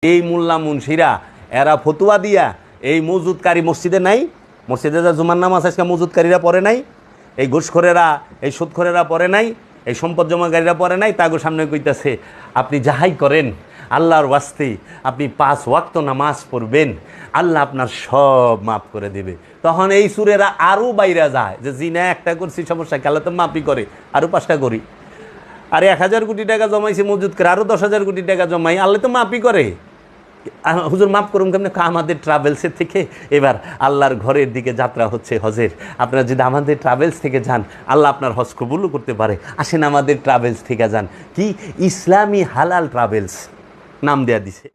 এই মোল্লা মুন্সিরা এরা ফতুয়া দিয়া এই মজুদকারী মসজিদে নাই, মসজিদে যা জুমার নামাজ আজকে মজুদকারীরা পড়ে নাই, এই ঘুষখোরেরা এই সুদখোরেরা পড়ে নাই, এই সম্পদ জমাকারীরা পড়ে নাই, তাগো সামনে কইতাছে আপনি যাহাই করেন আল্লাহর ওয়াস্তে আপনি 5 ওয়াক্ত নামাজ পড়বেন, আল্লাহ আপনার সব মাফ করে দেবে। তখন এই সুরেরা আরও বাইরে যায় যে জিনা একটা করছি সমস্যা, খেলা তো মাফই করে, আরও 5টা করি। আরে 1000 কোটি টাকা জমাইছে মজুদ করে, আরও 10,000 কোটি টাকা জমাই, আল্লাহ তো মাফই করে। হুজুর মাফ করুন কেমন? আমাদের ট্রাভেলসের থেকে এবার আল্লাহর ঘরের দিকে যাত্রা হচ্ছে হজের, আপনারা যদি আমাদের ট্রাভেলস থেকে যান আল্লাহ আপনার হজ কবুলও করতে পারে, আসেন আমাদের ট্রাভেলস থেকে যান। কি ইসলামী হালাল ট্রাভেলস নাম দেয়া দিছে।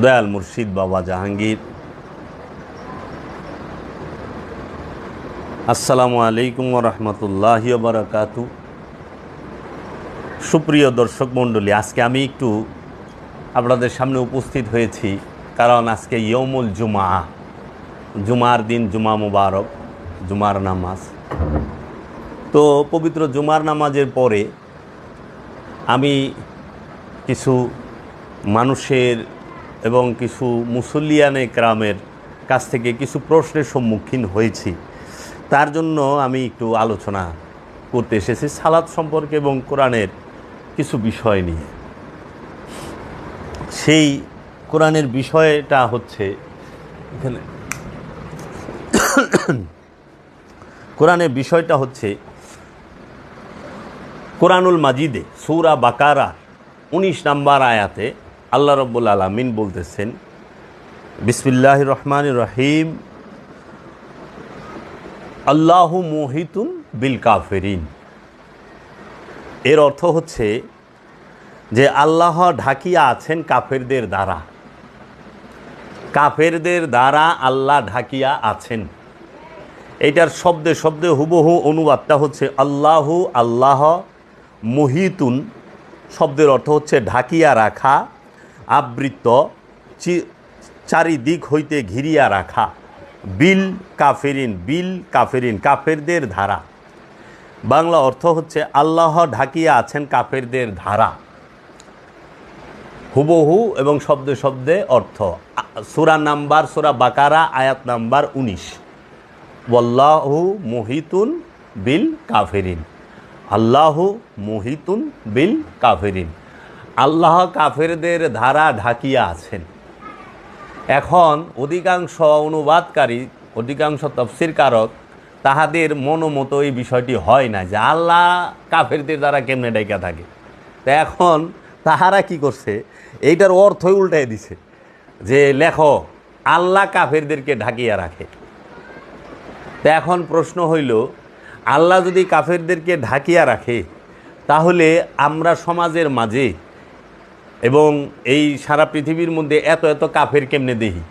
দয়াল মুর্শিদ বাবা জাহাঙ্গীর। আসসালামু আলাইকুম ওয়া রাহমাতুল্লাহি ওয়া বারাকাতু। সুপ্রিয় দর্শক মণ্ডলী, আজকে আমি একটু আপনাদের সামনে উপস্থিত হয়েছি কারণ আজকে ইয়মুল জুমা, জুমার দিন, জুমা মুবারক, জুমার নামাজ। তো পবিত্র জুমার নামাজের পরে আমি কিছু মানুষের এবং কিছু মুসল্লিয়ানে কেরামের কাছ থেকে কিছু প্রশ্নের সম্মুখীন হয়েছি। তার জন্য আমি একটু আলোচনা করতে এসেছি সালাত সম্পর্কে এবং কোরআনের কিছু বিষয় নিয়ে। সেই কোরআনের বিষয়টা হচ্ছে এখানে কোরআনের বিষয়টা হচ্ছে কোরআনুল মাজিদে সূরা বাকারা 19 নম্বর আয়াতে আল্লাহ রাব্বুল আলামিন বলতেছেন, বিসমিল্লাহির রহমানির রহিম, আল্লাহু মুহিতুন বিল কাফিরিন। এর অর্থ হচ্ছে যে আল্লাহ ঢাকিয়া আছেন কাফেরদের দ্বারা, কাফেরদের দ্বারা আল্লাহ ঢাকিয়া আছেন। এইটার শব্দে শব্দে হুবহু অনুবাদটা হচ্ছে আল্লাহু আল্লাহ, মুহিতুন শব্দের অর্থ হচ্ছে ঢাকিয়া রাখা, আবৃত, চারিদিক হইতে ঘিরিয়া রাখা, বিল কাফেরিন, বিল কাফেরিন কাফেরদের ধারা। বাংলা অর্থ হচ্ছে আল্লাহ ঢাকিয়া আছেন কাফেরদের ধারা, হুবহু এবং শব্দে শব্দে অর্থ। সূরা নাম্বার সূরা বাকারা আয়াত নাম্বার 19, ওয়াল্লাহু মুহিতুন বিল কাফেরিন, আল্লাহু মুহিতুন বিল কাফেরিন, আল্লাহ কাফেরদের ধারা ঢাকিয়া আছেন। এখন অধিকাংশ অনুবাদকারী, অধিকাংশ তফসিরকারক তাহাদের মনোমতো এই বিষয়টি হয় না যে আল্লাহ কাফেরদের দ্বারা কেমনে ডাইকা থাকে। তা এখন তাহারা কি করছে, এইটার অর্থই উল্টাই দিছে যে লেখো আল্লাহ কাফেরদেরকে ঢাকিয়া রাখে। তা এখন প্রশ্ন হইল, আল্লাহ যদি কাফেরদেরকে ঢাকিয়া রাখে তাহলে আমরা সমাজের মাঝে এবং এই সারা পৃথিবীর মধ্যে এত এত কাফের কেমনে দেখি?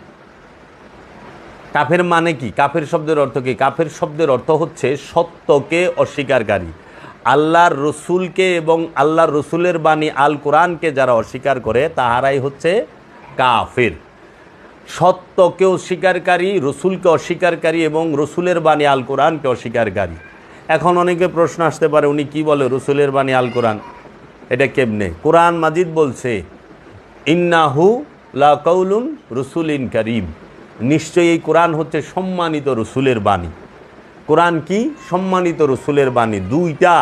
কাফের মানে কি? কাফের শব্দের অর্থ কি? কাফের শব্দের অর্থ হচ্ছে সত্যকে অস্বীকারী, আল্লাহর রসুলকে এবং আল্লাহর রসুলের বাণী আল কোরআনকে যারা অস্বীকার করে তাহারাই হচ্ছে কাফের। সত্যকে অস্বীকারী, রসুলকে অস্বীকারী এবং রসুলের বাণী আল কোরআনকে অস্বীকারী। এখন অনেকে প্রশ্ন আসতে পারে, উনি কি বলে রসুলের বাণী আল কোরআন, এটা কেমনে? কোরআন মাজিদ বলছে ইন্নাহু লা কাউলুন রসুলিন কারীম, নিশ্চয়ই এই কোরআন হচ্ছে সম্মানিত রসুলের বাণী। কোরআন কি? সম্মানিত রসুলের বাণী। 2টা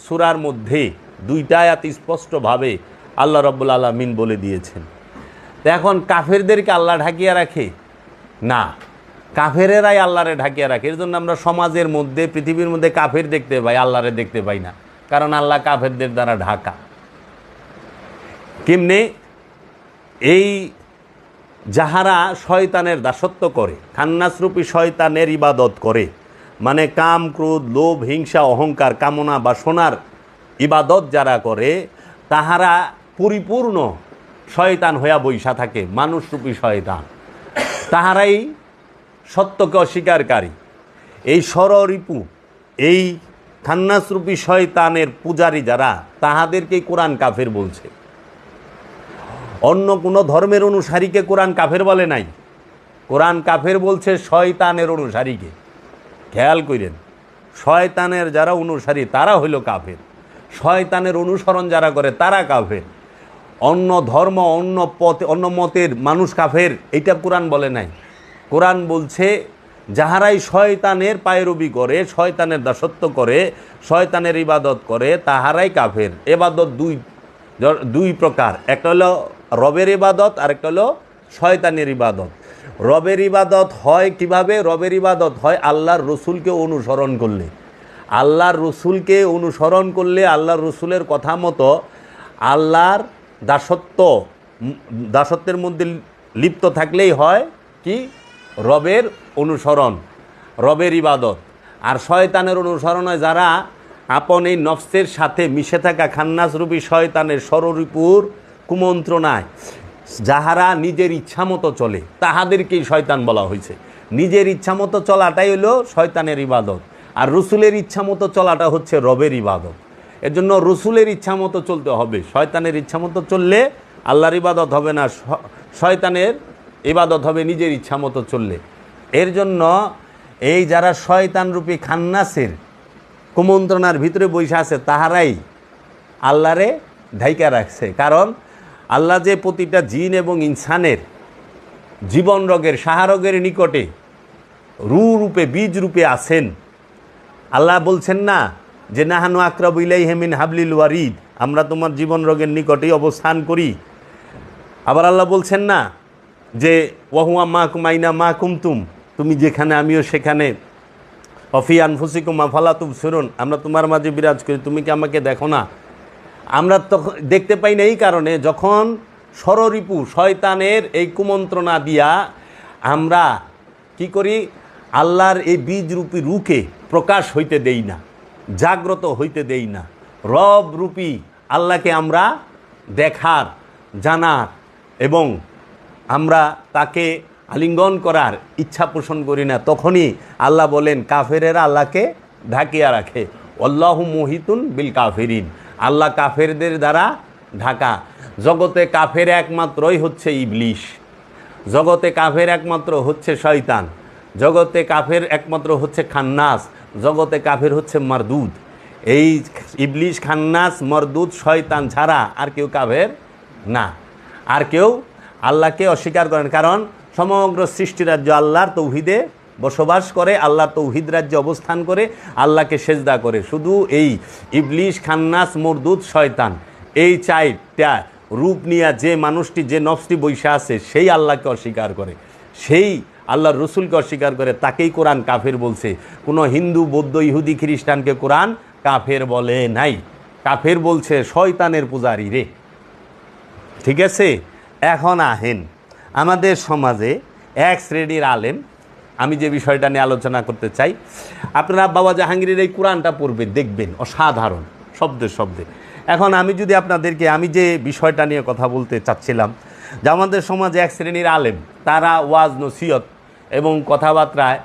সূরার মধ্যে 2টা আয়াত স্পষ্টভাবে আল্লাহ রাব্বুল আলামিন বলে দিয়েছেন। তো এখন কাফেরদেরকে আল্লাহ ঢাকিয়া রাখে না, কাফেরেরাই আল্লাহরে ঢাকিয়া রাখে। এর জন্য আমরা সমাজের মধ্যে, পৃথিবীর মধ্যে কাফের দেখতে পাই, আল্লাহরে দেখতে পাই না, কারণ আল্লাহ কাফেরদের দ্বারা ঢাকা। কেমনে? এই যাহারা শয়তানের দাসত্ব করে, খান্নাসরূপী শয়তানের ইবাদত করে, মানে কাম, ক্রোধ, লোভ, হিংসা, অহংকার, কামনা, বাসনার ইবাদত যারা করে তাহারা পরিপূর্ণ শয়তান হইয়া বৈশা থাকে, মানুষরূপী শয়তান। তাহারাই সত্যকে অস্বীকারী। এই স্বররিপু, এই খান্নাসরূপী শয়তানের পূজারী যারা, তাহাদেরকেই কোরআন কাফের বলছে। অন্য কোনো ধর্মের অনুসারীকে কোরআন কাফের বলে নাই, কোরআন কাফের বলছে শয়তানের অনুসারীকে। খেয়াল করেন, শয়তানের যারা অনুসারী তারা হইল কাফের, শয়তানের অনুসরণ যারা করে তারা কাফের। অন্য ধর্ম, অন্য পথ, অন্য মতের মানুষ কাফের, এটা কোরআন বলে নাই। কোরআন বলছে যাহারাই শয়তানের পায়রবি করে, শয়তানের দাসত্ব করে, শয়তানের ইবাদত করে, তাহারাই কাফের। এবাদত দুই প্রকার, একটা হলো রবের ইবাদত আর একটা হলো শয়তানের ইবাদত। রবের ইবাদত হয় কিভাবে? রবের ইবাদত হয় আল্লাহর রসুলকে অনুসরণ করলে। আল্লাহর রসুলকে অনুসরণ করলে, আল্লাহর রসুলের কথা মতো আল্লাহর দাসত্বের মধ্যে লিপ্ত থাকলেই হয় কি? রবের অনুসরণ, রবের ইবাদত। আর শয়তানের অনুসরণ হয় যারা আপন এই নফসের সাথে মিশে থাকা খান্নাসরূপী শয়তানের ষড়রিপুর কুমন্ত্রণায় যাহারা নিজের ইচ্ছা মতো চলে, তাহাদেরকেই শয়তান বলা হয়েছে। নিজের ইচ্ছা মতো চলাটাই হলো শয়তানের ইবাদত, আর রসুলের ইচ্ছা মতো চলাটা হচ্ছে রবের ইবাদত। এর জন্য রসুলের ইচ্ছা মতো চলতে হবে। শয়তানের ইচ্ছা মতো চললে আল্লাহর ইবাদত হবে না, শয়তানের ইবাদত হবে নিজের ইচ্ছা মতো চললে। এর জন্য এই যারা শয়তানরূপী খান্নাসের কুমন্ত্রণার ভিতরে বসে আছে, তাহারাই আল্লাহরে ঢাইকা রাখছে। কারণ আল্লাহ যে প্রতিটা জিন এবং ইনসানের জীবন রোগের, সাহারোগের নিকটে রূপে, বীজ রূপে আছেন। আল্লাহ বলছেন না যে নাহানু আকরাবু ইলাইহি মিন হাবলিল ওয়ারিদ, আমরা তোমার জীবন রোগের নিকটেই অবস্থান করি। আবার আল্লাহ বলছেন না যে ওয়াহুয়া মাকুম আইনা মা কুমতুম, তুমি যেখানে আমিও সেখানে। অফি আনফুসিকুম আফালা তুবসিরুন, আমরা তোমার মাঝে বিরাজ করি, তুমি কি আমাকে দেখো না? আমরা তখন দেখতে পাই না এই কারণে, যখন ষড়রিপু শয়তানের এই কুমন্ত্রণা দিয়া আমরা কি করি? আল্লাহর এই বীজরূপী রূপে প্রকাশ হইতে দেই না, জাগ্রত হইতে দেই না। রব রূপী আল্লাহকে আমরা দেখার, জানার এবং আমরা তাকে আলিঙ্গন করার ইচ্ছা পোষণ করি না। তখনই আল্লাহ বলেন কাফেরেরা আল্লাহকে ঢাকিয়া রাখে। আল্লাহু মুহিতুন বিল কাফিরিন, আল্লাহ কাফেরদের দ্বারা ঢাকা। জগতে কাফের একমাত্রই হচ্ছে ইবলিশ, জগতে কাফের একমাত্র হচ্ছে শয়তান, জগতে কাফের একমাত্র হচ্ছে খান্নাস, জগতে কাফের হচ্ছে মারদুদ। এই ইবলিশ, খান্নাস, মারদুদ, শয়তান ছাড়া আর কেউ কাফের না। আর কেউ আল্লাহকে অস্বীকার করেন, কারণ সমগ্র সৃষ্টিরাজ্য আল্লাহর তৌহিদে বসবাস করে, আল্লাহর তৌহিদ রাজ্যে অবস্থান করে, আল্লাহকে সেজদা করে। শুধু এই ইবলিশ, খান্নাস, মারদুদ, শয়তান, এই চারটা রূপ নিয়ে যে মানুষটি, যে নফসটি বৈশা আছে, সেই আল্লাহকে অস্বীকার করে, সেই আল্লাহর রসুলকে অস্বীকার করে, তাকেই কোরআন কাফের বলছে। কোনো হিন্দু, বৌদ্ধ, ইহুদি, খ্রিস্টানকে কোরআন কাফের বলে নাই। কাফের বলছে শয়তানের পূজারী রে। ঠিক আছে? এখন আহেন আমাদের সমাজে এক শ্রেণীর আলেম, আমি যে বিষয়টা নিয়ে আলোচনা করতে চাই, আপনারা বাবা জাহাঙ্গীরের এই কোরআনটা পড়বেন, দেখবেন অসাধারণ শব্দে শব্দে। এখন আমি যদি আপনাদেরকে, আমি যে বিষয়টা নিয়ে কথা বলতে চাচ্ছিলাম, যে আমাদের সমাজে এক শ্রেণীর আলেম, তারা ওয়াজ নসিহত এবং কথাবার্তায়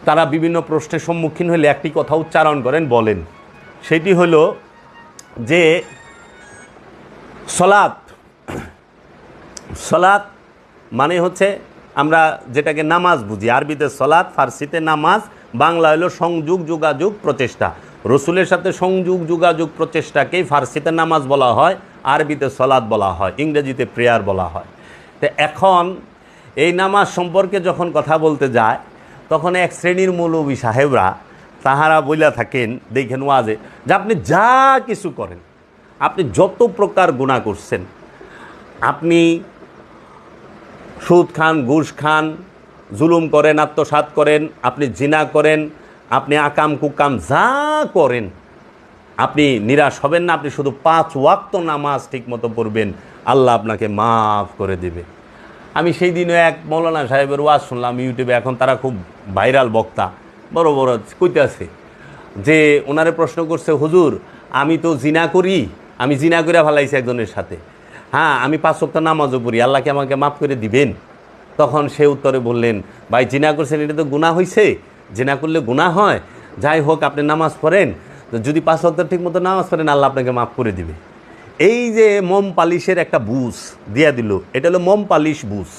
তারা বিভিন্ন প্রশ্নের সম্মুখীন হলে একটি কথা উচ্চারণ করেন, বলেন, সেটি হলো যে সলাৎ মানে হচ্ছে আমরা যেটাকে নামাজ বুঝি, আরবিতে সলাৎ, ফার্সিতে নামাজ, বাংলা হলো সংযোগ, যোগাযোগ, প্রচেষ্টা। রসুলের সাথে সংযোগ, যোগাযোগ, প্রচেষ্টাকেই ফার্সিতে নামাজ বলা হয়, আরবিতে সলাৎ বলা হয়, ইংরেজিতে প্রেয়ার বলা হয়। তো এখন এই নামাজ সম্পর্কে যখন কথা বলতে যায়, তখন এক শ্রেণীর মৌলবী সাহেবরা তাহারা বইলা থাকেন, দেখেন ওয়াজে, যে আপনি যা কিছু করেন, আপনি যত প্রকার গুনাহ করছেন, আপনি সুদ খান, ঘুষ খান, জুলুম করেন, আত্মসাৎ করেন, আপনি জিনা করেন, আপনি আকাম কুকাম যা করেন, আপনি নিরাশ হবেন না। আপনি শুধু 5 ওয়াক্ত নামাজ ঠিক মতো পড়বেন, আল্লাহ আপনাকে মাফ করে দেবে। আমি সেই দিনও এক মৌলানা সাহেবের ওয়াজ শুনলাম ইউটিউবে, এখন তারা খুব ভাইরাল বক্তা, বড় বড় কইতেছে যে ওনারে প্রশ্ন করছে, হুজুর আমি তো জিনা করি, আমি জিনা করে ফেলাইছি একজনের সাথে, হ্যাঁ আমি 5 ওয়াক্ত নামাজও পড়ি, আল্লাহকে আমাকে মাফ করে দিবেন? তখন সে উত্তরে বললেন, ভাই জিনা করছেন, এটা তো গুনাহ হয়েছে, জিনা করলে গুনাহ হয়, যাই হোক আপনি নামাজ পড়েন, যদি 5 ওয়াক্ত ঠিক মতো নামাজ পড়েন, আল্লাহ আপনাকে মাফ করে দিবে। এই যে মোম পালিশের একটা বুঝ দিয়া দিল, এটা হলো মোম পালিশ বুঝ।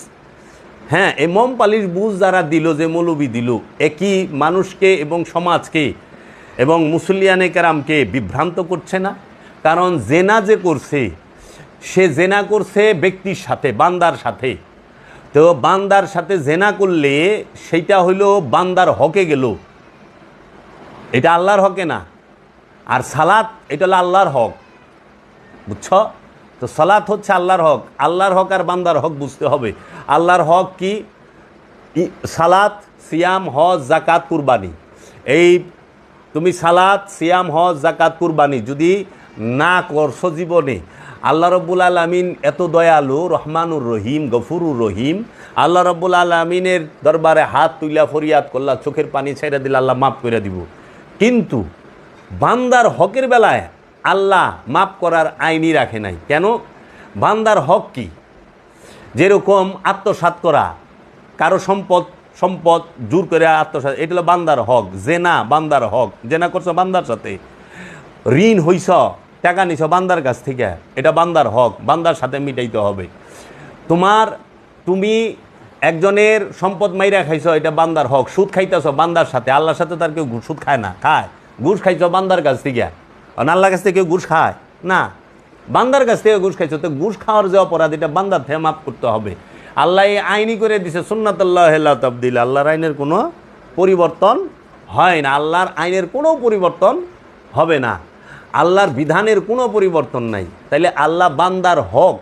হ্যাঁ, এই মোম পালিশ বুঝ যারা দিল, যে মৌলবী দিল, একই মানুষকে এবং সমাজকে এবং মুসলিয়ানে কেরামকে বিভ্রান্ত করছে না? কারণ জেনা যে করছে, সে জেনা করছে ব্যক্তির সাথে, বান্দার সাথে। তো বান্দার সাথে জেনা করলে সেইটা হইল বান্দার হকে গেল, এটা আল্লাহর হকে না। আর সালাত এটা হলো আল্লাহর হক, বুঝছ? তো সালাত হচ্ছে আল্লাহর হক। আল্লাহর হক আর বান্দার হক বুঝতে হবে। আল্লাহর হক কি? সালাত, সিয়াম, হজ, জাকাত, কুরবানি। এই তুমি সালাত, সিয়াম, হজ, জাকাত, কুরবানি যদি না করছো জীবনে, আল্লাহ রব্বুল আলমিন এত দয়ালু, রহমানুর রহিম, গফুরুর রহিম। আল্লাহ রব্বুল আলমিনের দরবারে হাত তুইলা ফরিয়াদ করলা, চোখের পানি ছেড়ে দিলে আল্লাহ মাফ করে দিব। কিন্তু বান্দার হকের বেলায় আল্লাহ মাফ করার আইনই রাখে নাই। কেন? বান্দার হক কি? যেরকম আত্মসাৎ করা, কারো সম্পদ জোর করে আত্মসাৎ, এটা হলো বান্দার হক। জেনা বান্দার হক, জেনা করছো বান্দার সাথে। ঋণ হইছ, টাকা নিছ বান্দার কাছ থেকে, এটা বান্দার হক, বান্দার সাথে মিটাইতে হবে। তুমি একজনের সম্পদ মাইরা খাইছ, এটা বান্দার হক। সুদ খাইতেছ বান্দার সাথে, আল্লাহর সাথে তার কেউ সুদ খায় না, খায়। ঘুষ খাইছ বান্দার কাছ থেকে, আল্লাহর কাছ থেকে কেউ ঘুষ খায় না, বান্দার কাছ থেকে ঘুষ খাইছ। তো ঘুষ খাওয়ার যে অপরাধ, এটা বান্দার থেকে মাফ করতে হবে। আল্লাহ এই আইনি করে দিছে, সুন্নাতুল্লাহ তাবদিল, আল্লাহর আইনের কোনো পরিবর্তন হয় না। আল্লাহর আইনের কোনো পরিবর্তন হবে না, আল্লাহর বিধানের কোনো পরিবর্তন নাই। তাইলে আল্লাহ বান্দার হক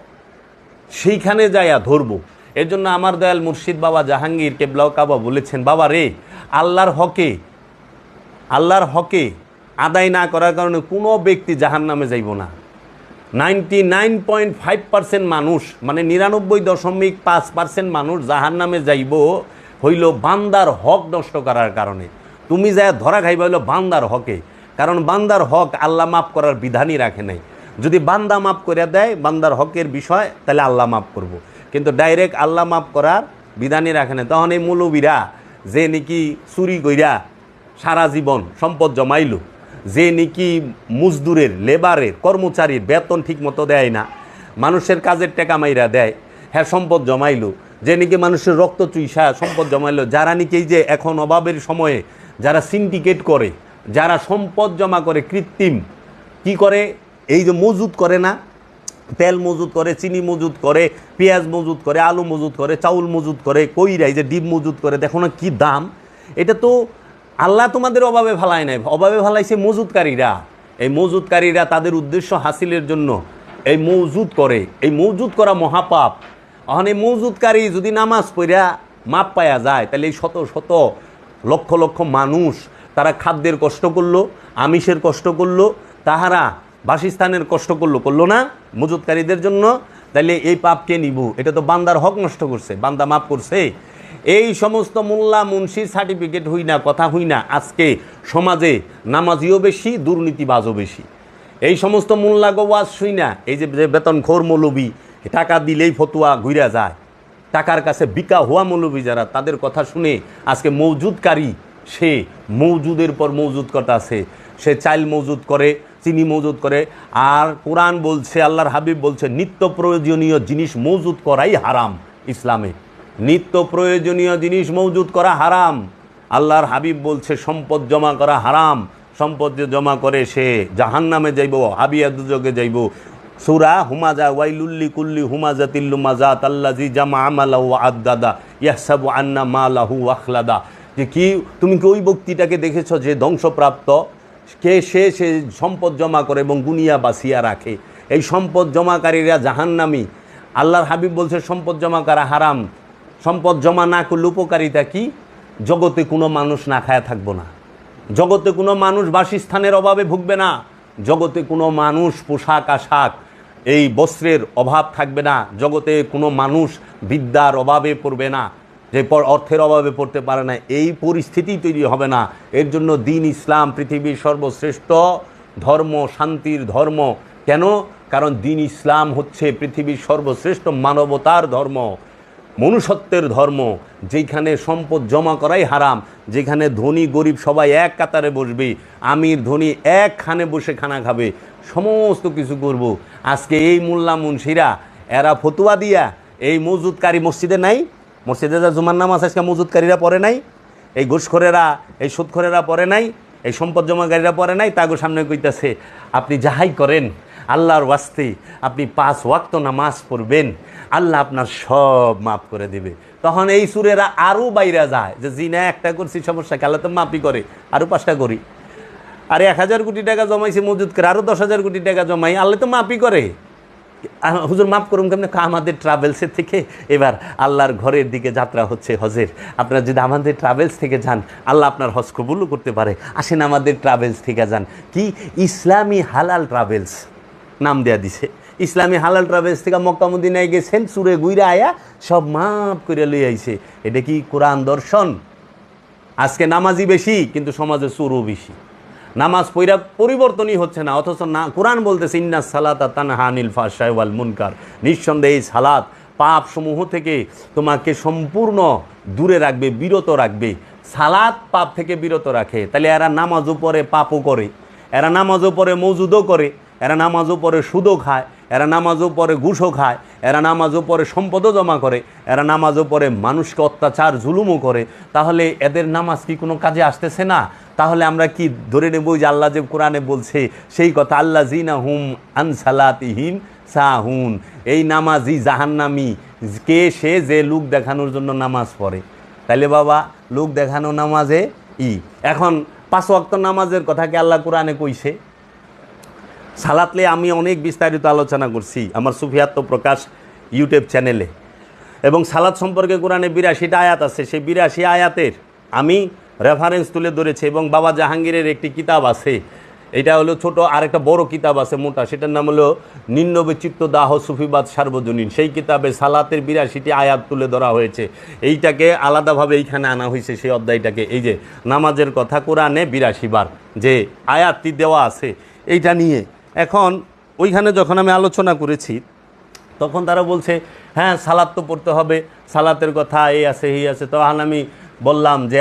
সেইখানে যাইয়া ধরবো। এর জন্য আমার দয়াল মুর্শিদ বাবা জাহাঙ্গীর কেবলাও কাবা বলেছেন, বাবা রে, আল্লাহর হকে আদায় না করার কারণে কোনো ব্যক্তি জাহান্নামে যাইব না। 99.5% মানুষ, মানে 99.5% মানুষ জাহান্নামে যাইব হইল বান্দার হক নষ্ট করার কারণে। তুমি যা ধরা খাইবা হইল বান্দার হকে, কারণ বান্দার হক আল্লাহ মাফ করার বিধানই রাখে নাই। যদি বান্দা মাফ করে দেয় বান্দার হকের বিষয়, তাহলে আল্লাহ মাফ করব। কিন্তু ডাইরেক্ট আল্লাহ মাফ করার বিধানই রাখে নাই। তখন এই মৌলবীরা যে নাকি চুরি কইরা সারা জীবন সম্পদ জমাইল, যে নাকি মজদুরের, লেবারের, কর্মচারীর বেতন ঠিক মতো দেয় না, মানুষের কাজের টাকা মাইরা দেয়, হ্যাঁ সম্পদ জমাইল, যে নাকি মানুষের রক্ত চুইসা সম্পদ জমাইল, যারা নাকি এই যে এখন অভাবের সময়ে যারা সিন্ডিকেট করে, যারা সম্পদ জমা করে, কৃত্রিম কি করে, এই যে মজুদ করে না, তেল মজুদ করে, চিনি মজুদ করে, পেঁয়াজ মজুদ করে, আলু মজুদ করে, চাউল মজুদ করে, কইরা এই যে ডিম মজুদ করে, দেখো না কি দাম। এটা তো আল্লাহ তোমাদের অভাবে ফালায় নাই, অভাবে ফালাইছে মজুদকারীরা। এই মজুদকারীরা তাদের উদ্দেশ্য হাসিলের জন্য এই মজুদ করে। এই মজুদ করা মহাপাপ। এখন এই মজুদকারী যদি নামাজ পড়া মাপ পায়া যায়, তাহলে এই শত শত লক্ষ লক্ষ মানুষ তারা খাদ্যের কষ্ট করলো, আমিষের কষ্ট করলো, তাহারা বাসস্থানের কষ্ট করলো না মজুদকারীদের জন্য। তাহলে এই পাপ কে নিব? এটা তো বান্দার হক নষ্ট করছে, বান্দা মাপ করছে। এই সমস্ত মোল্লা মুন্সির সার্টিফিকেট হই না, কথা হই না, আজকে সমাজে নামাজিও বেশি, দুর্নীতিবাজও বেশি। এই সমস্ত মোল্লা গোয়াজ শুই না, এই যে বেতনখোর মৌলবী, টাকা দিলেই ফতুয়া ঘুরে যায়, টাকার কাছে বিকা হওয়া মৌলবী যারা, তাদের কথা শুনে আজকে মজুদকারী সে মজুদের পর মজুদ করতে আছে। সে চাইল মজুদ করে, চিনি মজুদ করে। আর কোরআন বলছে, আল্লাহর হাবিব বলছে, নিত্য প্রয়োজনীয় জিনিস মজুদ করাই হারাম ইসলামে। নিত্য প্রয়োজনীয় জিনিস মজুদ করা হারাম। আল্লাহর হাবিব বলছে সম্পদ জমা করা হারাম। সম্পদ যে জমা করে সে জাহান্নামে যাইব, হাবিয়া দুজকে যাইব। সূরা হুমাজা, ওয়াইলুল্লি কুল্লি হুমাজাতিল লুমাজাত আল্লাযী জামা আমালাহু ওয়া আদ্দাদা ইয়াহসাবু আন্না মালাহু আখলাদা। যে কি তুমি কি ওই ব্যক্তিটাকে দেখেছো যে ধ্বংসপ্রাপ্ত? সে সম্পদ জমা করে এবং গুনিয়া বাঁচিয়া রাখে। এই সম্পদ জমাকারীরা জাহান্নামী। আল্লাহর হাবিব বলছে সম্পদ জমা করা হারাম। সম্পদ জমা না করলে উপকারিতা কি? জগতে কোনো মানুষ না খায়া থাকবো না, জগতে কোনো মানুষ বাসস্থানের অভাবে ভুগবে না, জগতে কোনো মানুষ পোশাক আশাক এই বস্ত্রের অভাব থাকবে না, জগতে কোনো মানুষ বিদ্যার অভাবে পড়বে না, যে অর্থের অভাবে পড়তে পারে না, এই পরিস্থিতি তৈরি হবে না। এর জন্য দ্বীন ইসলাম পৃথিবীর সর্বশ্রেষ্ঠ ধর্ম, শান্তির ধর্ম। কেন? কারণ দ্বীন ইসলাম হচ্ছে পৃথিবীর সর্বশ্রেষ্ঠ মানবতার ধর্ম, মনুষ্যত্বের ধর্ম। যেখানে সম্পদ জমা করাই হারাম, যেখানে ধনী গরিব সবাই এক কাতারে বসবে, আমির ধনী একখানে বসে খানা খাবে, সমস্ত কিছু করব। আজকে এই মোল্লা মুন্সিরা এরা ফতুয়া দিয়া এই মজুদকারী মসজিদে নাই, মসজিদে যা জুমার নামাজ আজকে মজুদকারীরা পড়ে নাই, এই ঘুষখোরেরা, এই সুদখোরেরা পড়ে নাই, এই সম্পদ জমাকারীরা পড়ে নাই, তাগো সামনে কইতাছে আপনি যাহাই করেন আল্লাহর ওয়াস্তে আপনি 5 ওয়াক্ত নামাজ পড়বেন, আল্লাহ আপনার সব মাফ করে দেবে। তখন এই সুরেরা আরও বাইরে যায় যে জিনা একটা করছি সমস্যা, আল্লাহ তো মাফই করে, আরও 5টা করি। আরে 1000 কোটি টাকা জমাইছি মজুদ করে, আরও 10,000 কোটি টাকা জমাই, আল্লাহ তো মাফই করে। হুজুর মাফ করুন কেমন? আমাদের ট্রাভেলসের থেকে এবার আল্লাহর ঘরের দিকে যাত্রা হচ্ছে হজের, আপনারা যদি আমাদের ট্রাভেলস থেকে যান আল্লাহ আপনার হজ কবুলও করতে পারে, আসেন আমাদের ট্রাভেলস থেকে যান। কি ইসলামী হালাল ট্রাভেলস নাম দেয়া দিছে। ইসলামী হালাল ট্রাভেলস থেকে মক্কা মদিনায় গেছেন, সুরে গুইরা আয়া সব মাফ করে লই আইছে। এটা কি কোরআন দর্শন? আজকে নামাজি বেশি কিন্তু সমাজে চোরও বেশি। নামাজ পইরা পরিবর্তনই হচ্ছে না, অথচ না কোরআন বলতেছে ইন্না সালাতা তানহা আনিল ফাহশাই ওয়াল মুনকার, নিঃসন্দেহে এই সালাত পাপ সমূহ থেকে তোমাকে সম্পূর্ণ দূরে রাখবে, বিরত রাখবে। সালাত পাপ থেকে বিরত রাখে। তাহলে এরা নামাজও পড়ে পাপও করে, এরা নামাজও পড়ে মজুদও করে, এরা নামাজও পড়ে সুদও খায়, এরা নামাজও পড়ে ঘুষও খায়, এরা নামাজও পড়ে সম্পদও জমা করে, এরা নামাজও পড়ে মানুষকে অত্যাচার জুলুমও করে। তাহলে এদের নামাজ কি কোনো কাজে আসতেছে না? তাহলে আমরা কি ধরে নেব যে আল্লাহ যে কোরআনে বলছে সেই কথা, আল্লাহ জিনা হুম আনসালাতিহিম সাহুন, এই নামাজি জাহান্নামি কে? সে যে লোক দেখানোর জন্য নামাজ পড়ে। তাইলে বাবা লোক দেখানো নামাজে এখন 5 ওয়াক্ত নামাজের কথা কি আল্লাহ কোরআনে কইছে? সালাতলে আমি অনেক বিস্তারিত আলোচনা করছি আমার সুফিয়াত্ম প্রকাশ ইউটিউব চ্যানেলে, এবং সালাত সম্পর্কে কোরআনে 82টা আয়াত আছে। সেই 82 আয়াতের আমি রেফারেন্স তুলে ধরেছি, এবং বাবা জাহাঙ্গীরের একটি কিতাব আছে, এটা হলো ছোট, আর একটা বড় কিতাব আছে মোটা, সেটার নাম হলো নিম্নবিচিত্ত দাহ সুফিবাদ সার্বজনীন। সেই কিতাবে সালাতের 82টি আয়াত তুলে ধরা হয়েছে। এইটাকে আলাদাভাবে এইখানে আনা হয়েছে, সেই অধ্যায়টাকে। এই যে নামাজের কথা কোরআনে 82 বার যে আয়াতটি দেওয়া আছে এইটা নিয়ে। এখন ওইখানে যখন আমি আলোচনা করেছি তখন তারা বলছে হ্যাঁ সালাত তো পড়তে হবে, সালাতের কথা এই আছে এই আছে। তখন আমি বললাম যে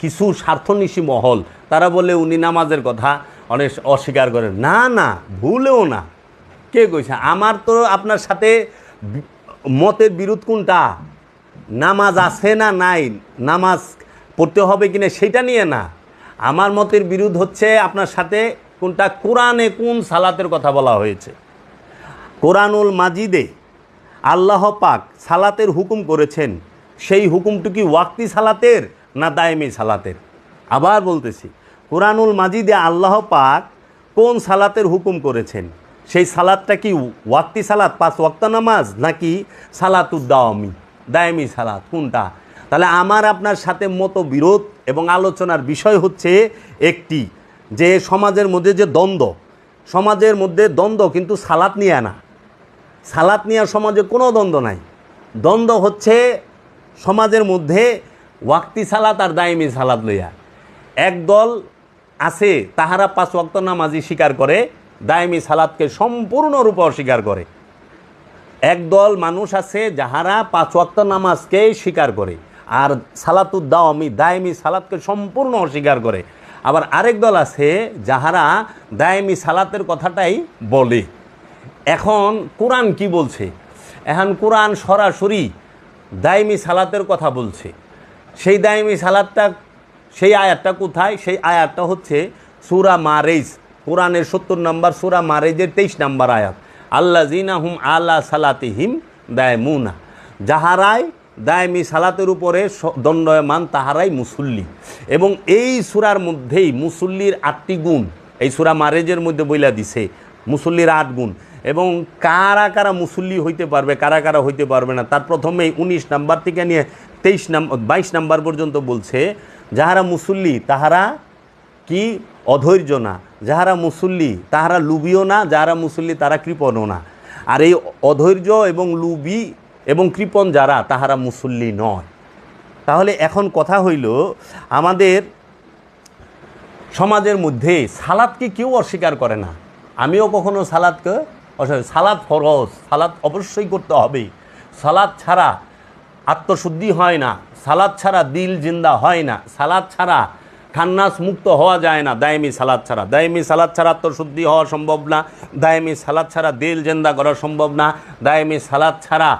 কিছু স্বার্থনিশী মহল তারা বলে উনি নামাজের কথা অনেক অস্বীকার করেন। না না, ভুলেও না। কে কইছে? আমার তো আপনার সাথে মতের বিরোধ কোনটা? নামাজ আছে না নাই, নামাজ পড়তে হবে কিনা সেটা নিয়ে না। আমার মতের বিরোধ হচ্ছে আপনার সাথে কোনটা, কোরআনে কোন সালাতের কথা বলা হয়েছে। কোরআনুল মাজিদে আল্লাহ পাক সালাতের হুকুম করেছেন, সেই হুকুমটু কি ওয়াক্তি সালাতের না দায়েমি সালাতের? আবার বলতেছি, কোরআনুল মাজিদে আল্লাহ পাক কোন সালাতের হুকুম করেছেন, সেই সালাতটা কি ওয়াক্তি সালাত 5 ওয়াক্ত নামাজ নাকি সালাতুদ্দাওয়ামি দায়েমি সালাত, কোনটা? তাহলে আমার আপনার সাথে মতবিরোধ এবং আলোচনার বিষয় হচ্ছে একটি, যে সমাজের মধ্যে যে দ্বন্দ্ব, সমাজের মধ্যে দ্বন্দ্ব কিন্তু সালাত নিয়ে না। সালাত নিয়ে সমাজে কোনো দ্বন্দ্ব নাই। দ্বন্দ্ব হচ্ছে সমাজের মধ্যে ওয়াক্তি সালাত আর দায়েমি সালাত লইয়া। একদল আছে তাহারা 5 ওয়াক্ত নামাজই স্বীকার করে, দায়েমি সালাতকে সম্পূর্ণরূপে অস্বীকার করে। একদল মানুষ আছে যাহারা 5 ওয়াক্ত নামাজকে স্বীকার করে আর সালাতুদ্দাওয়ামি দায়েমি সালাতকে সম্পূর্ণ অস্বীকার করে। আবার আরেক দল আছে যাহারা দায়েমি সালাতের কথাটাই বলে। এখন কোরআন কি বলছে? এখন কোরআন সরাসরি দায়েমি সালাতের কথা বলছে। সেই দায়েমি সালাতটা, সেই আয়াতটা কোথায়? সেই আয়াতটা হচ্ছে সূরা মারেজ, কোরআনের 70 নম্বর সূরা মারেজের 23 নম্বর আয়াত। আল্লাযীনা হুম আলা সালাতিহিম দায়মুনা, যাহারাই দায়েমি সালাতের উপরে দণ্ডায়মান তাহারাই মুসল্লি। এবং এই সূরার মধ্যেই মুসল্লির 8টি গুণ এই সূরা মারেজের মধ্যে বইলা দিছে, মুসল্লির 8 গুণ। এবং কারা কারা মুসল্লি হইতে পারবে, কারা কারা হইতে পারবে না, তার প্রথমেই 19 নাম্বার থেকে নিয়ে 22 নাম্বার পর্যন্ত বলছে যাহারা মুসল্লি তাহারা কি অধৈর্য না, যাহারা মুসল্লি তাহারা লুবিও না, যাহারা মুসল্লি তারা কৃপণও না। আর এই অধৈর্য এবং লুবি এবং কৃপণ যারা, তাহারা মুসল্লি নয়। তাহলে এখন কথা হইল, আমাদের সমাজের মধ্যে সালাদকে কেউ অস্বীকার করে না। আমিও কখনো সালাদকে সালাদ ফরজ, সালাদ অবশ্যই করতে হবে। সালাদ ছাড়া আত্মশুদ্ধি হয় না, সালাদ ছাড়া দিল জিন্দা হয় না, সালাদ ছাড়া খান্নাস মুক্ত হওয়া যায় না। দায়েমি সালাদ ছাড়া, দায়েমি সালাদ ছাড়া আত্মশুদ্ধি হওয়া সম্ভব না, দায়েমি সালাদ ছাড়া দিল জিন্দা করা সম্ভব না, দায়েমি সালাদ ছাড়া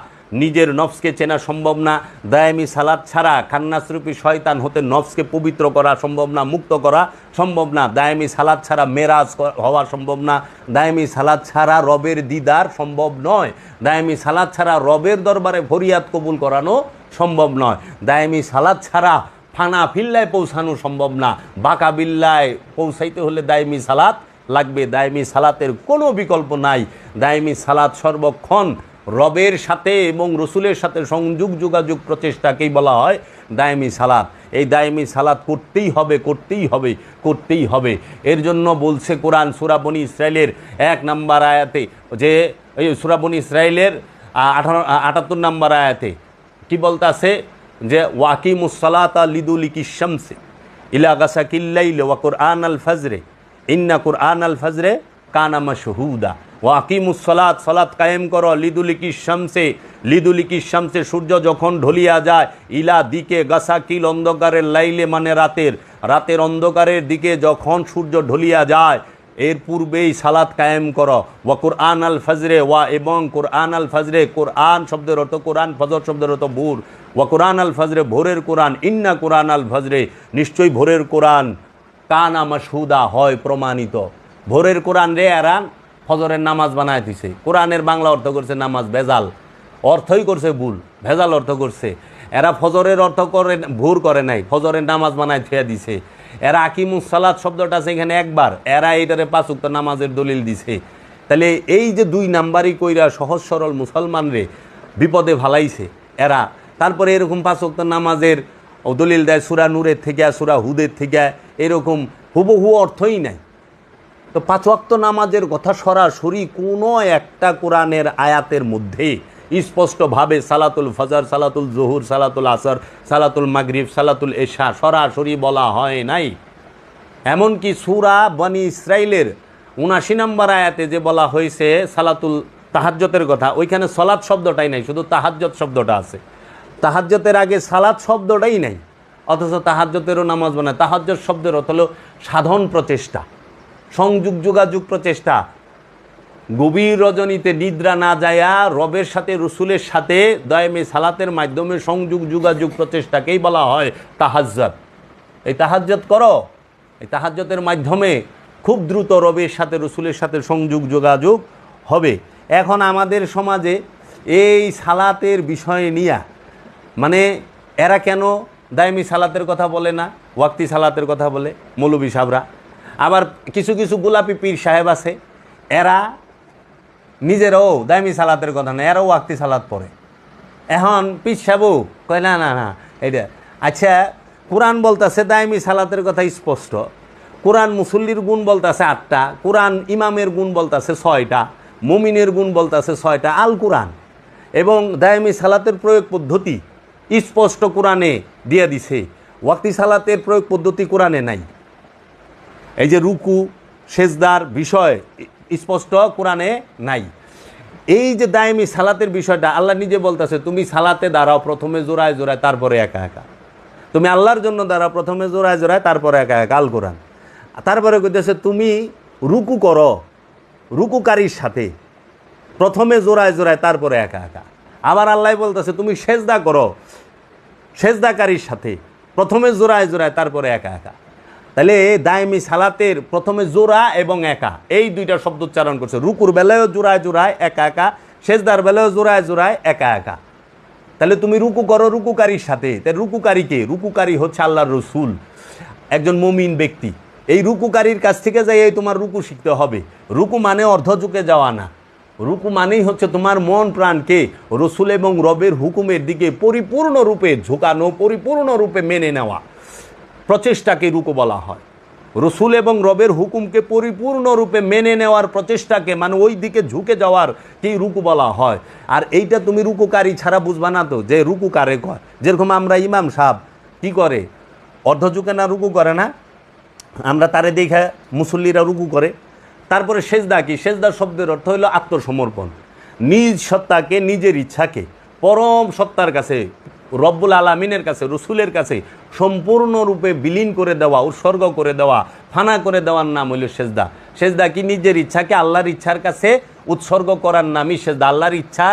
নিজের নফসকে চেনা সম্ভব না, দায়ামি সালাত ছাড়া খান্নাসরূপী শয়তান হতে নফসকে পবিত্র করা সম্ভব না, মুক্ত করা সম্ভব না, দায়ামি সালাত ছাড়া মেরাজ হওয়া সম্ভব না, দায়ামি সালাত ছাড়া রবের দিদার সম্ভব নয়, দায়ামি সালাত ছাড়া রবের দরবারে ফরিয়াদ কবুল করানো সম্ভব নয়, দায়ামি সালাত ছাড়া ফানা ফিল্লায় পৌঁছানো সম্ভব না, বাঁকা বিল্লায় পৌঁছাইতে হলে দায়ামি সালাত লাগবে। দায়ামি সালাতের কোনো বিকল্প নাই। দায়ামি সালাত সর্বক্ষণ রবের সাথে এবং রসুলের সাথে সংযোগ যোগাযোগ প্রচেষ্টাকেই বলা হয় দায়ামি সালাত। এই দায়ামি সালাত করতেই হবে, করতেই হবে, করতেই হবে। এর জন্য বলছে কোরআন সূরা বনী ইসরাইলের 1 নম্বর আয়াতে, যে এই সূরা বনী ইসরাইলের 78 নম্বর আয়াতে কি বলতাছে, যে ওয়াকিমুস সালাতা লিদুলিকি শামসি ইলা গাসাকিল লাইল ওয়া কুরআন আল ফজরে ইন্না কুরআন আল ফজরে কানা মাশহুদা। ওয়াকিমুস সালাত, সালাত কায়েম করো, লিদুলিকি শামসে, লিদুলিকি শামসে সূর্য যখন ঢলিয়া যায়, ইলা দিকে গাসাকিল অন্ধকারের লাইলে মানে রাতের, রাতের অন্ধকারের দিকে যখন সূর্য ঢলিয়া যায় এর পূর্বেই সালাত কায়েম করো। ওয়া কুরআন আল ফজরে, ওয়া এবং কুরআন আল ফজরে, কুরআন শব্দের অর্থ কোরআন, ফজর শব্দের অর্থ ভোর। ওয়া কুরআন আল ফজরে, ভোরের কোরআন, ইন্না কুরআন আল ফজরে, নিশ্চয়ই ভোরের কোরআন, কানা মাশহুদা হয় প্রমাণিত। ভোরের কোরআন রে এরা ফজরের নামাজ বানায় দিছে। কোরআনের বাংলা অর্থ করছে নামাজ, ভেজাল অর্থই করছে ভুল, ভেজাল অর্থ করছে। এরা ফজরের অর্থ করে ভোর করে নাই, ফজরের নামাজ বানায় থুয়া দিছে। এরা আকিমুস সালাত শব্দটা আছে এখানে একবার, এরা এইটারে 5 ওয়াক্ত নামাজের দলিল দিছে। তাহলে এই যে 2 নাম্বারই কইরা সহজ সরল মুসলমানরে বিপদে ভালাইছে এরা। তারপরে এরকম 5 ওয়াক্ত নামাজের দলিল দেয় সূরা নূরের থেকে, সূরা হুদের থেকে, এরকম হুবহু অর্থই নাই। তো 5 ওয়াক্ত নামাজের কথা সরাসরি কোনো একটা কোরআনের আয়াতের মধ্যে স্পষ্টভাবে সালাতুল ফজর, সালাতুল জোহর, সালাতুল আসর, সালাতুল মাগরিব, সালাতুল এশা সরাসরি বলা হয় নাই। এমনকি সূরা বনী ইসরাইলের 79 নম্বর আয়াতে যে বলা হয়েছে সালাতুল তাহাজ্জতের কথা, ওইখানে সালাত শব্দটাই নাই, শুধু তাহাজ্জত শব্দটা আছে। তাহাজ্জতের আগে সালাত শব্দটাই নাই, অথচ তাহাজ্জতেরও নামাজ বানায়। তাহাজ্জত শব্দের অর্থ হলো সাধন প্রচেষ্টা, সংযোগ যোগাযোগ প্রচেষ্টা। গভীর রজনীতে নিদ্রা না যায়া রবের সাথে, রসুলের সাথে দায়ামি সালাতের মাধ্যমে সংযোগ যোগাযোগ প্রচেষ্টাকেই বলা হয় তাহাজ্জত। এই তাহাজ্জত করো, এই তাহাজ্জতের মাধ্যমে খুব দ্রুত রবের সাথে, রসুলের সাথে সংযোগ যোগাযোগ হবে। এখন আমাদের সমাজে এই সালাতের বিষয় নিয়ে মানে এরা কেন দায়ামি সালাতের কথা বলে না, ওয়াক্তি সালাতের কথা বলে মৌলবী সাহেবরা। আবার কিছু কিছু গোলাপি পীর সাহেব আছে, এরা নিজেরাও দায়ামি সালাতের কথা না, এরাও ওয়াক্তি সালাত পড়ে। এখন পীর সাহেবও কয় না না না এটা আচ্ছা, কোরআন বলতেছে দায়ামি সালাতের কথা স্পষ্ট, কোরআন মুসল্লির গুণ বলতেছে 8টা, কোরআন ইমামের গুণ বলতেছে 6টা, মুমিনের গুণ বলতেছে 6টা। আল কোরআন এবং দায়ামি সালাতের প্রয়োগ পদ্ধতি স্পষ্ট কোরআনে দিয়ে দিছে, ওয়াক্তি সালাতের প্রয়োগ পদ্ধতি কোরআনে নাই। এই যে রুকু সেজদার বিষয় স্পষ্ট কোরআনে নাই। এই যে দায়ামি সালাতের বিষয়টা আল্লাহ নিজে বলতেছে, তুমি সালাতে দাঁড়াও প্রথমে জোড়ায় জোড়ায় তারপরে একা একা, তুমি আল্লাহর জন্য দাঁড়াও প্রথমে জোড়ায় জোড়ায় তারপরে একা একা। আল কোরআন। তারপরে কইতেছে তুমি রুকু করো রুকুকারীর সাথে, প্রথমে জোড়ায় জোড়ায় তারপরে একা একা। আবার আল্লাহ বলতেছে তুমি সেজদা করো সেজদাকারীর সাথে, প্রথমে জোড়ায় জোড়ায় তারপরে একা একা। তাহলে দায়ামি সালাতের প্রথমে জোড়া এবং একা এই 2টা শব্দ উচ্চারণ করছে। রুকুর বেলায়ও জোড়ায় জোড়ায় একা একা, সেজদার বেলায়ও জোড়ায় জোড়ায় একা একা। তাহলে তুমি রুকু করো রুকুকারীর সাথে। তাই রুকুকারী কে? রুকুকারী হচ্ছে আল্লাহর রসুল, একজন মুমিন ব্যক্তি। এই রুকুকারীর কাছ থেকে যাই তোমার রুকু শিখতে হবে। রুকু মানে অর্ধযুগে যাওয়া না, রুকু মানেই হচ্ছে তোমার মন প্রাণকে রসুল এবং রবের হুকুমের দিকে পরিপূর্ণরূপে ঝুঁকানো, পরিপূর্ণরূপে মেনে নেওয়া প্রচেষ্টাকে রুকু বলা হয়। রসুল এবং রবের হুকুমকে পরিপূর্ণরূপে মেনে নেওয়ার প্রচেষ্টাকে মানে ওই দিকে ঝুঁকে যাওয়ার কি রুকু বলা হয়। আর এইটা তুমি রুকুকারী ছাড়া বুঝবা না তো যে রুকু কারে কয়। যেরকম আমরা ইমাম সাহেব কি করে, অর্ধযুগে না রুকু করে না, আমরা তারে দেখে মুসল্লিরা রুকু করে। তারপরে সেজদা কি? সেজদা শব্দের অর্থ হলো আত্মসমর্পণ, নিজ সত্তাকে, নিজের ইচ্ছাকে পরম সত্তার কাছে, রব্বুল আলামিনের কাছে, রসুলের কাছে সম্পূর্ণরূপে বিলীন করে দেওয়া, উৎসর্গ করে দেওয়া, ফানা করে দেওয়ার নাম হইল সেজদা। সেজদা কি? নিজের ইচ্ছাকে আল্লাহর ইচ্ছার কাছে উৎসর্গ করার নামই সেজদা। আল্লাহর ইচ্ছা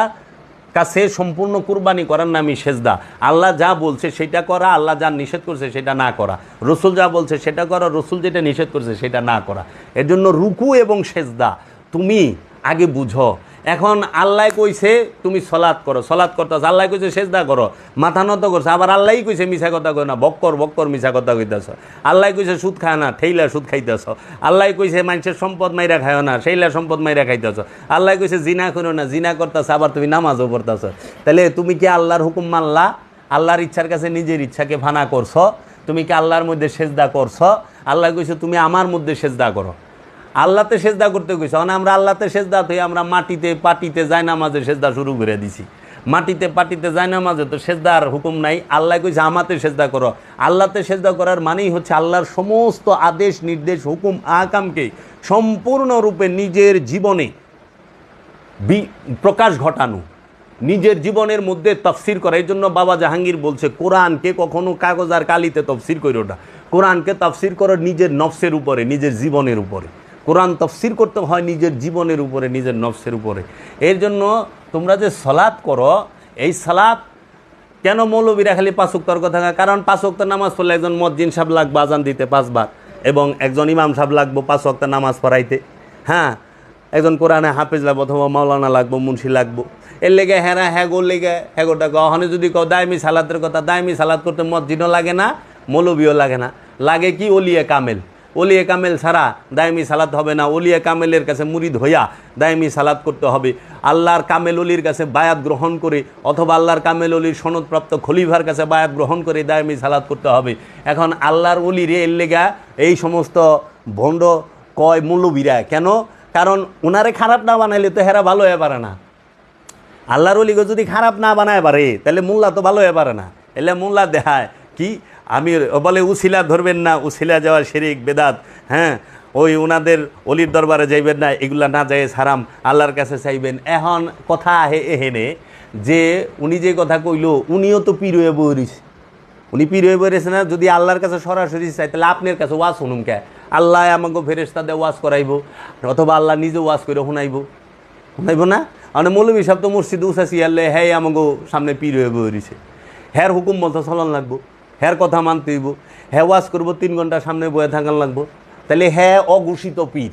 কাছে সম্পূর্ণ কুরবানি করার নামই সেজদা। আল্লাহ যা বলছে সেটা করা, আল্লাহ যা নিষেধ করছে সেটা না করা, রসুল যা বলছে সেটা করা, রসুল যেটা নিষেধ করছে সেটা না করা। এর জন্য রুকু এবং সেজদা তুমি আগে বুঝো। এখন আল্লাহ কইছে তুমি সলাৎ করো, সলাৎ করতেছ, আল্লাহ কইছে সেজদা করো, মাথা নত করছে, আবার আল্লাহই কইছে মিছা কথা কই না, বক্কর বক্কর মিছা কথা কইতেছ। আল্লাহ কইছে সুদ খায় না, ঠেইলা সুদ খাইতেছ। আল্লাহ কইছে মানুষের সম্পদ মাইরা খায় না, সেইলা সম্পদ মাইরা খাইতেছ। আল্লাহ কইছে জিনা করো না, জিনা করতেছ, আবার তুমি নামাজও পড়তেছ। তাহলে তুমি কি আল্লাহর হুকুম মানলা? আল্লাহর ইচ্ছার কাছে নিজের ইচ্ছাকে ফানা করছো? তুমি কি আল্লাহর মধ্যে সেজদা করছো? আল্লাহ কইছে তুমি আমার মধ্যে সেজদা করো। আল্লাহতে সেজদা করতে কইছে, মানে আমরা আল্লাহতে সেজদা তো আমরা মাটিতে পাটিতে যায় নামাজে সেজদা শুরু করে দিছি। মাটিতে পাটিতে যায় নামাজে তো সেজদার হুকুম নাই। আল্লাহ কইছে আমাতে সেজদা করো। আল্লাহতে সেজদা করার মানেই হচ্ছে আল্লাহর সমস্ত আদেশ নির্দেশ হুকুম আহকামকে সম্পূর্ণরূপে নিজের জীবনে প্রকাশ ঘটানো, নিজের জীবনের মধ্যে তফসির করা। এই জন্য বাবা জাহাঙ্গীর বলছে কোরআনকে কখনো কাগজ আর কালিতে তফসির করো না, কোরআনকে তফসির করো নিজের নফসের উপরে, নিজের জীবনের উপরে। কোরআন তফসির করতে হয় নিজের জীবনের উপরে, নিজের নফসের উপরে। এর জন্য তোমরা যে সালাত করো, এই সালাত কেন মৌলবীরা খালি 5 ওয়াক্তের কথা, কারণ 5 ওয়াক্ত নামাজ পড়লে একজন মুয়াজ্জিন সাহেব লাগবে আজান দিতে 5 বার, এবং একজন ইমাম সাহেব লাগবে 5 ওয়াক্ত নামাজ পড়াইতে। হ্যাঁ, একজন কোরআনে হাফেজ লাগবো অথবা মাওলানা লাগবো, মুন্সি লাগবো। এর লেগে হেরা হ্যাগোর লেগে হ্যাগোটা ওখানে যদি কও দায়মি সালাতের কথা, দায়মি সালাত করতে মুয়াজ্জিনও লাগে না, মৌলবীও লাগে না, লাগে কি ওলিয়ে কামেল। ওলিয়ে কামেল ছাড়া দায়মি সালাত হবে না। ওলিয়ে কামেলের কাছে মুরিদ হইয়া দায়মি সালাত করতে হবে। আল্লাহর কামেল অলির কাছে বায়াত গ্রহণ করে অথবা আল্লাহর কামেল অলির সনদপ্রাপ্ত খলিফার কাছে বায়াত গ্রহণ করে দায়মি সালাত করতে হবে। এখন আল্লাহর অলির এর লেগা এই সমস্ত ভণ্ড কয় মৌলবীরা কেন? কারণ ওনারে খারাপ না বানাইলে তো হেরা ভালো হয়ে পারে না। আল্লাহর অলিকে যদি খারাপ না বানায় পারে তাহলে মোল্লা তো ভালো হয়ে পারে না। এলে মোল্লা দেখায় কি আমি বলে উসিলা ধরবেন না, উসিলা যাওয়া শিরিক বেদাত। হ্যাঁ, ওই ওনাদের অলির দরবারে যাইবেন না, এগুলা না যায় হারাম, আল্লাহর কাছে চাইবেন। এখন কথা এহেনে যে উনি যে কথা কইল উনিও তো পীর হয়ে বইরিস, উনি পীর হয়ে বইরেছে না। যদি আল্লাহর কাছে সরাসরি চাই তাহলে আপনার কাছে ওয়াজ শুনুম কে? আল্লাহ আমাকে ফেরেশতাদের ওয়াজ করাইব অথবা আল্লাহ নিজে ওয়াজ করে শুনাইব না? মানে মৌলবী সাহেব তো মসজিদ উসাসি আল্লে হ্যাঁ আমাকে সামনে পীর হয়ে বইরিছে, হ্যার হুকুম মতো চলন লাগবো, হ্যার কথা মানতে হইব, হ্যাঁ ওয়াজ করবো 3 ঘন্টা সামনে বয়ে থাকান লাগবো। তাহলে হ্যাঁ অঘোষিত পীর।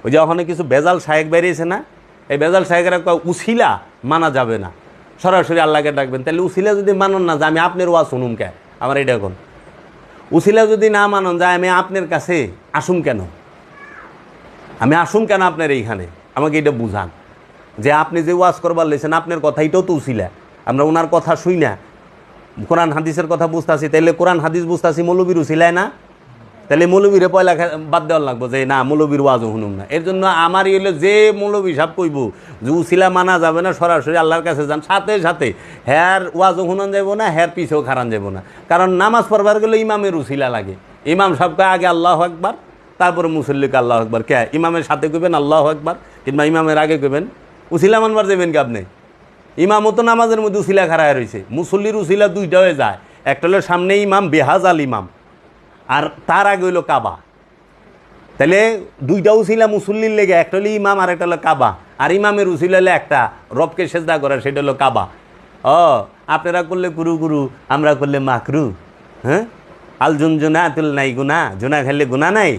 ওই যে ওখানে কিছু বেজাল শায়েক বেরিয়েছে না, এই বেজাল শায়েকেরা উসিলা মানা যাবে না, সরাসরি আল্লাহকে ডাকবেন। তাহলে উসিলা যদি মানন না যে আমি আপনার ওয়াজ শুনুম কে? আমার এটা এখন উসিলা যদি না মানন যায় আমি আপনার কাছে আসুম কেন? আমি আসুম কেন আপনার এইখানে? আমাকে এটা বুঝান যে আপনি যে ওয়াজ করবার লেছেন আপনার কথাইটাও তো উসিলা। আমরা ওনার কথা শুই না, কোরআন হাদিসের কথা বুঝতেছি, তাইলে কোরআন হাদিস বুঝতেছি মৌলবীর উসিলায় না? তাহলে মৌলবীরে পয়লা বাদ দেওয়ার লাগবো যে না মৌলবীর ওয়াজও শুনুম না। এর জন্য আমারই হলে যে মৌলবী সাহেব কইব যে উসিলা মানা যাবে না, সরাসরি আল্লাহর কাছে যান, সাথে সাথে হ্যার ওয়াজও শুনান যাব না, হ্যার পিছেও খারান যাব না। কারণ নামাজ পড়বার গেলে ইমামের উসিলা লাগে। ইমাম সাহেবকে আগে আল্লাহু আকবার, তারপরে মুসল্লিকে আল্লাহু আকবার। কে ইমামের সাথে কইবেন আল্লাহু আকবার, কিংবা ইমামের আগে কইবেন? উসিলা মানবার যাবেন কি আপনি? ইমামও তো নামাজের মধ্যে উসিলা খাড়ায় রয়েছে। মুসল্লির উসিলা দুইটা হয়ে যায়, একটা হলো সামনে ইমাম বেহাজাল ইমাম, আর তার আগে হইলো কাবা। তাহলে দুইটা উসিলা মুসল্লির লেগে, একটা হলো ইমাম আর একটা হলো কাবা। আর ইমামের উসিলা হলে একটা রবকে সেজদা করা, সেটা হলো কাবা। ও আপনারা করলে কুরু কুরু, আমরা করলে মাকরু। হ্যাঁ, আল জুনা তুল নাই গুনা, জুনা খাইলে গুনা নাই।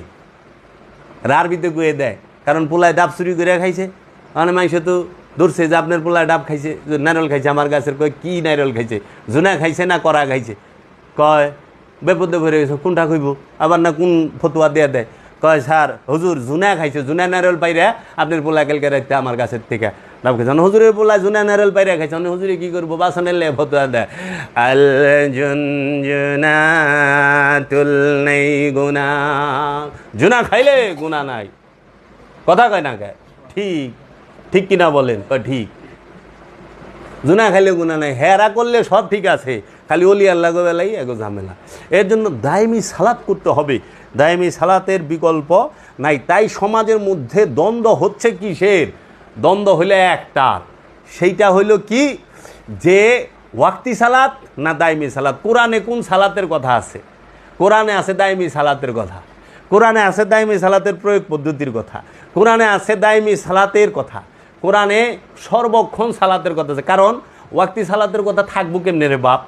আরবিতে গুয়ে দেয়, কারণ পোলায় ডাব চুরি করে খাইছে। মানে মাইসে তো ধরছে যে আপনার পোলায় ডাব খাইছে, নারল খাইছে, আমার গাছের কয় কি নারল খাইছে, জুনা খাইছে না করা খাইছে? কয় বেপদে ভরে গেছে, কোনটা কইব? আবার না কোন ফতুয়া দিয়ে দেয়, কয় স্যার হুজুর জুনা খাইছে, জুনা নারল পাইরা আপনার পোলা কালকে রাখতে আমার গাছের থেকে ডাব খাইছে। হুজুরের পোলা জুনা নারল পাইরা খাইছে, হুজুরে কি করবো? বাসনের লে ফতুয়া দেয়, আল জুনা তুল নেই গুনা, জুনা খাইলে গুনা নাই। কথা কয় না কে? ঠিক ঠিক কিনা বলেন? ঠিক। জুনা খাইলে গুনা নাই, হেরা করলে সব ঠিক আছে, খালি অলি আল্লাহ বেলাই এগো ঝামেলা। এর জন্য দায়মি সালাত করতে হবে, দায়মি সালাতের বিকল্প নাই। তাই সমাজের মধ্যে দ্বন্দ্ব হচ্ছে কিসের? দ্বন্দ্ব হইলে একটা, সেইটা হইল কি যে ওয়াক্তি সালাত না দায়মি সালাত। কোরআনে কোন সালাতের কথা আছে? কোরআনে আছে দায়মি সালাতের কথা, কোরআনে আছে দায়মি সালাতের প্রয়োগ পদ্ধতির কথা, কোরআনে আছে দায়মি সালাতের কথা, কোরআনে সর্বক্ষণ সালাতের কথা আছে। কারণ ওয়াক্তি সালাতের কথা থাকবো কেমনে রে বাপ?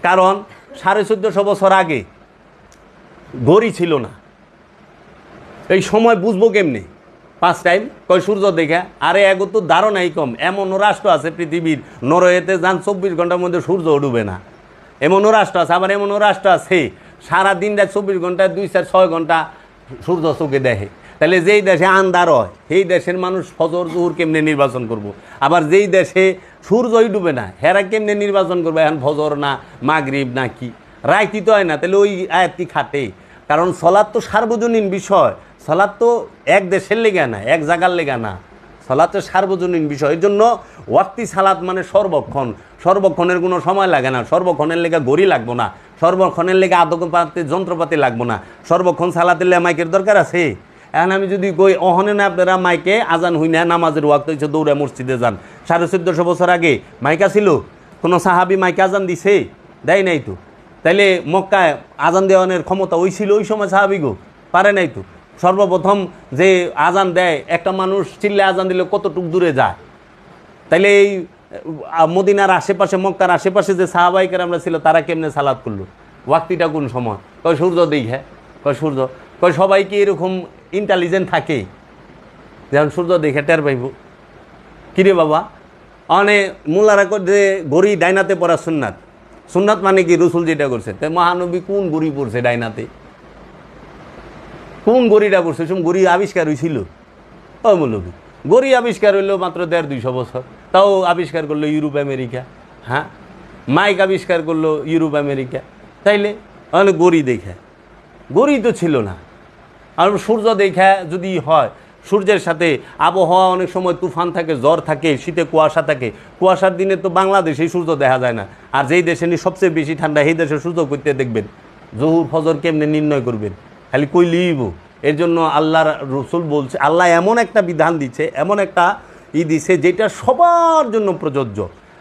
কারণ 1450 বছর আগে ঘড়ি ছিল না, এই সময় বুঝবো কেমনে? 5 টাইম কয় সূর্য দেখে, আরে এগো তো ধারণাই কম। এমনও রাষ্ট্র আছে পৃথিবীর, নরওয়েতে যান 24 ঘন্টার মধ্যে সূর্য ডুবে না, এমনও রাষ্ট্র আছে। আবার এমনও রাষ্ট্র আছে সারাদিন রাত 24 ঘন্টায় 2-4-6 ঘন্টা সূর্য চোখে দেখে। তাহলে যেই দেশে আন্ধার হয় সেই দেশের মানুষ ফজর জোহর কেমনে নির্বাচন করব। আবার যেই দেশে সূর্যই ডুবে না হেরা কেমনে নির্বাচন করবে? এখন ফজর না মাগরিব না কি রাইতি তো হয় না, তাহলে ওই আয়াতটি খাটে। কারণ সলাৎ তো সার্বজনীন বিষয়, সলাৎ তো এক দেশের লেগা না, এক জায়গার লেগা না, সলাৎ তো সার্বজনীন বিষয়। এই জন্য ওয়াক্তি সালাত মানে সর্বক্ষণ, সর্বক্ষণের কোনো সময় লাগে না, সর্বক্ষণের লেগা ঘড়ি লাগবো না, সর্বক্ষণের লেগে আদকপাতি যন্ত্রপাতি লাগবো না, সর্বক্ষণ সালাতের লেগে মাইকের দরকার আছে। এখন আমি যদি কই অহনে না আপনারা মাইকে আজান হই না, নামাজের ওয়াক্ত হচ্ছে দৌড়ে মসজিদে যান। 1450 বছর আগে মাইকা ছিল? কোনো সাহাবি মাইকে আজান দিছে? দেয় নাই তো। তাইলে মক্কায় আজান দেওয়ানোর ক্ষমতা ওই ছিল ওই সময় সাহাবিগো? পারে নাই তো। সর্বপ্রথম যে আজান দেয় একটা মানুষ চিল্লে আজান দিলে কতটুক দূরে যায়? তাইলে এই মদিনার আশেপাশে মক্কার আশেপাশে যে সাহাবাই কেরামরা ছিল তারা কেমনে সালাত করলো? ওয়াক্তিটা কোন সময়? কয় সূর্য দেখে, কয় সূর্য, কয় সবাই কি এরকম ইন্টেলিজেন্ট থাকে যেমন সূর্য দেখে টের পাইব? কিরে বাবা, অনেক মোল্লারা যে গড়ি ডাইনাতে পড়া সুন্নাত, সুন্নাত মানে কি? রসুল যেটা করছে। তাই মহানবী কোন গড়ি পড়ছে ডাইনাতে? কোন গড়িটা পড়ছে? সব গড়ি আবিষ্কার হয়েছিল? ও মৌলবী, গড়ি আবিষ্কার হইলো মাত্র 150-200 বছর, তাও আবিষ্কার করলো ইউরোপ আমেরিকা। হ্যাঁ, মাইক আবিষ্কার করলো ইউরোপ আমেরিকা। তাইলে অনেক গড়ি দেখে, গড়ি তো ছিল না। আর সূর্য দেখা যদি হয়, সূর্যের সাথে আবহাওয়া অনেক সময় তুফান থাকে, জ্বর থাকে, শীতে কুয়াশা থাকে। কুয়াশার দিনে তো বাংলাদেশে সূর্য দেখা যায় না। আর যেই দেশে সবচেয়ে বেশি ঠান্ডা সেই দেশে সূর্য করতে দেখবেন, জহুর ফজর কেমনে নির্ণয় করবেন? খালি কইলিব। এর জন্য আল্লাহর রসুল বলছে, আল্লাহ এমন একটা বিধান দিচ্ছে, এমন একটা দিছে যেটা সবার জন্য প্রযোজ্য।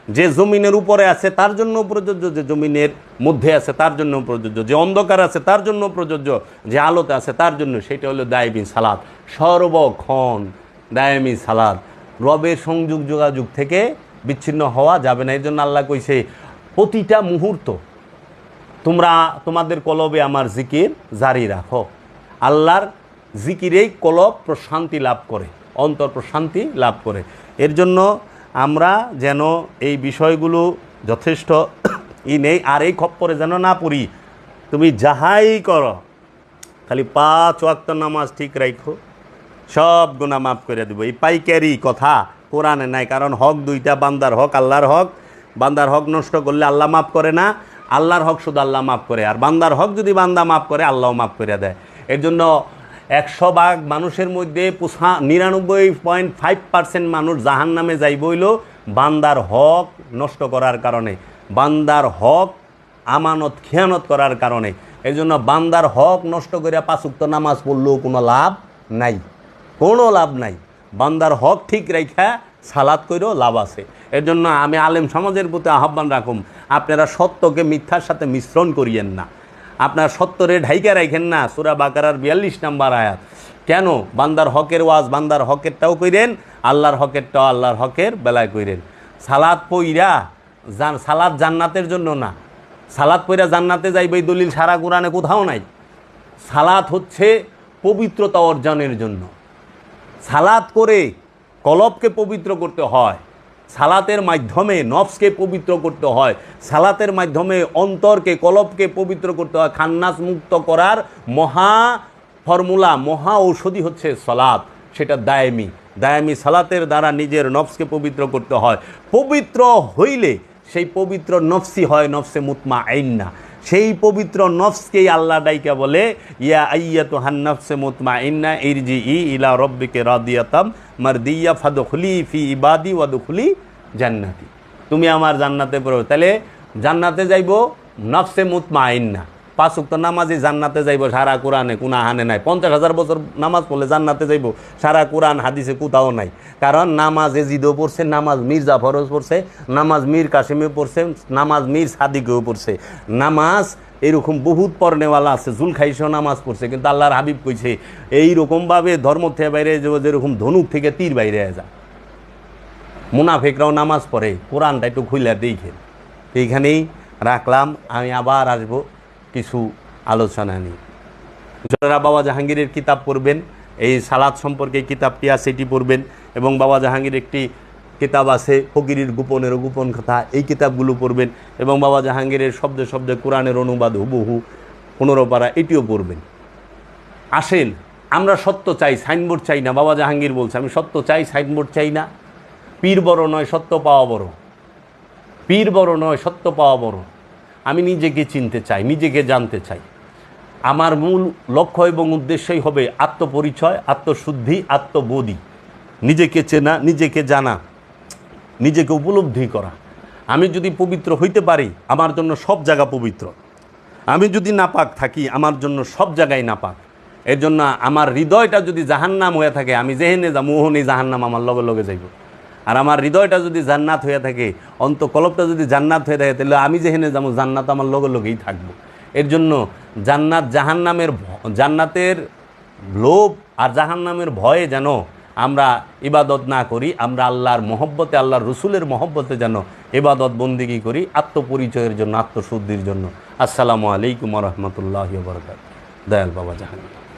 যে জমিনের উপরে আছে তার জন্য প্রযোজ্য, যে জমিনের মধ্যে আছে তার জন্য প্রযোজ্য, যে অন্ধকার আছে তার জন্য প্রযোজ্য, যে আলোতে আছে তার জন্য। সেটা হলো দায়মি সালাত, সর্বক্ষণ দায়মি সালাত। রবের সংযোগ যোগাযোগ থেকে বিচ্ছিন্ন হওয়া যাবে না। এই জন্য আল্লাহ কইছে প্রতিটা মুহূর্ত তোমরা তোমাদের কলবে আমার জিকির জারি রাখো। আল্লাহর জিকিরেই কলব প্রশান্তি লাভ করে, অন্তর প্রশান্তি লাভ করে। এর জন্য আমরা যেন এই বিষয়গুলো যথেষ্ট নেই, আর এই খপ্পরে যেন না পড়ি। তুমি যাহাই করো খালি 5 ওয়াক্ত নামাজ ঠিক রাখো, সব গুনাহ মাফ করে দেবো। এই পাইকারি কথা কোরআনে নাই। কারণ হক দুইটা, বান্দার হক, আল্লাহর হক। বান্দার হক নষ্ট করলে আল্লাহ মাফ করে না, আল্লাহর হক শুধু আল্লাহ মাফ করে। আর বান্দার হক যদি বান্দা মাফ করে আল্লাহও মাফ করে দেয়। এর জন্য 100 ভাগ মানুষের মধ্যে 99.5% মানুষ জাহান নামে যাইব হইল বান্দার হক নষ্ট করার কারণে, বান্দার হক আমানত খেয়ানত করার কারণে। এই জন্য বান্দার হক নষ্ট করে 5 ওয়াক্ত নামাজ পড়লেও কোনো লাভ নাই, কোনো লাভ নাই। বান্দার হক ঠিক রাখা সালাত করেও লাভ আছে। এর জন্য আমি আলেম সমাজের প্রতি আহ্বান রাখুম, আপনারা সত্যকে মিথ্যার সাথে মিশ্রণ করিয়েন না, আপনার সত্যরে ঢাইকা রাখেন না। সূরা বাকারার 42 নম্বর আয়াত। কেন? বান্দার হকের ওয়াজ বান্দার হকেরটাও কইরেন, আল্লাহর হকেরটাও আল্লাহর হকের বেলায় কইরেন। সালাত পইরা সালাত জান্নাতের জন্য না, সালাত পইরা জান্নাতে যাইবে এই দলিল সারা কোরআনে কোথাও নাই। সালাত হচ্ছে পবিত্রতা অর্জনের জন্য। সালাত করে কলবকে পবিত্র করতে হয়, সালাতের মাধ্যমে নফসকে পবিত্র করতে হয়, সালাতের মাধ্যমে অন্তরকে কলবকে পবিত্র করতে হয়। খান্নাস মুক্ত করার মহা ফর্মুলা, মহা ঔষধি হচ্ছে সালাত। সেটা দায়ামি সালাতের দ্বারা নিজের নফসকে পবিত্র করতে হয়। পবিত্র হইলে সেই পবিত্র নফসই হয় নফসে মুতমাইন্না। সেই পবিত্র নফসকেই আল্লাহ ডাইকা বলে ইয়া আইয়াতুহান নাফসে মুতমাইন্না ইরজিই ইলা রব্বিকা রাদিয়াতাম মারদিয়া ফাদখুলি ফি ইবাদি ওয়াদখুলি জান্নাতি। তুমি আমার জান্নাতে পড়ো। তাহলে জান্নাতে যাইব নফসে মুতমাইন্না। 5 ওয়াক্ত নামাজে জান্নাতে যাইব সারা কোরআনে কোনো হানে নাই। 50,000 বছর নামাজ পড়লে জান্নাতে যাইব সারা কোরআন হাদিসে কোথাও নাই। কারণ নামাজ এজিদও পড়ছে, নামাজ মীর জাফরও পড়ছে, নামাজ মীর কাসিমেও পড়ছে, নামাজ মীর সাদিকেও পড়ছে, নামাজ এরকম বহুত পড়নেওয়ালা আছে, জুলখাইশও নামাজ পড়ছে। কিন্তু আল্লাহর হাবিব কইছে এইরকমভাবে ধর্ম থেকে বাইরে যেরকম ধনুক থেকে তীর বাইরে যায়। মুনাফিকরাও নামাজ পড়ে, কোরআনটা একটু খুলে দেখেন। এইখানেই রাখলাম, আমি আবার আসব কিছু আলোচনা নিয়ে। যারা বাবা জাহাঙ্গীরের কিতাব পড়বেন, এই সালাত সম্পর্কে কিতাবটি আছে এটি পড়বেন, এবং বাবা জাহাঙ্গীর একটি কিতাব আছে ফকিরের গোপনের গোপন কথা, এই কিতাবগুলো পড়বেন, এবং বাবা জাহাঙ্গীরের শব্দে শব্দে কোরআনের অনুবাদ হুবহু 15 পারা এটিও পড়বেন। আসেন, আমরা সত্য চাই, সাইনবোর্ড চাই না। বাবা জাহাঙ্গীর বলছে আমি সত্য চাই, সাইনবোর্ড চাই না। পীর বড় নয়, সত্য পাওয়া বড়। পীর বড় নয়, সত্য পাওয়া বড়। আমি নিজেকে চিনতে চাই, নিজেকে জানতে চাই। আমার মূল লক্ষ্য এবং উদ্দেশ্যই হবে আত্মপরিচয়, আত্মশুদ্ধি, আত্মবোধি, নিজেকে চেনা, নিজেকে জানা, নিজেকে উপলব্ধি করা। আমি যদি পবিত্র হইতে পারি, আমার জন্য সব জায়গা পবিত্র। আমি যদি নাপাক থাকি, আমার জন্য সব জায়গায় নাপাক। এর জন্য আমার হৃদয়টা যদি জাহান্নাম হয়ে থাকে, আমি যেহেনে যা মোহনে জাহান্নাম আমার লগে লগে যাইব। আর আমার হৃদয়টা যদি জান্নাত হয়ে থাকে, অন্তকলবটা যদি জান্নাত হয়ে থাকে, তাহলে আমি যেহেনে যাবো জান্নাত আমার লগে লগেই থাকবো। এর জন্য জান্নাত জাহান্নামের জান্নাতের লোভ আর জাহান্নামের ভয়ে যেন আমরা ইবাদত না করি, আমরা আল্লাহর মহব্বতে, আল্লাহর রসুলের মহব্বতে যেন ইবাদত বন্দিগি করি, আত্মপরিচয়ের জন্য, আত্মশুদ্ধির জন্য। আসসালামু আলাইকুম ওয়া রাহমাতুল্লাহি ওয়া বারাকাতুহু। দয়াল বাবা জাহাঙ্গীর।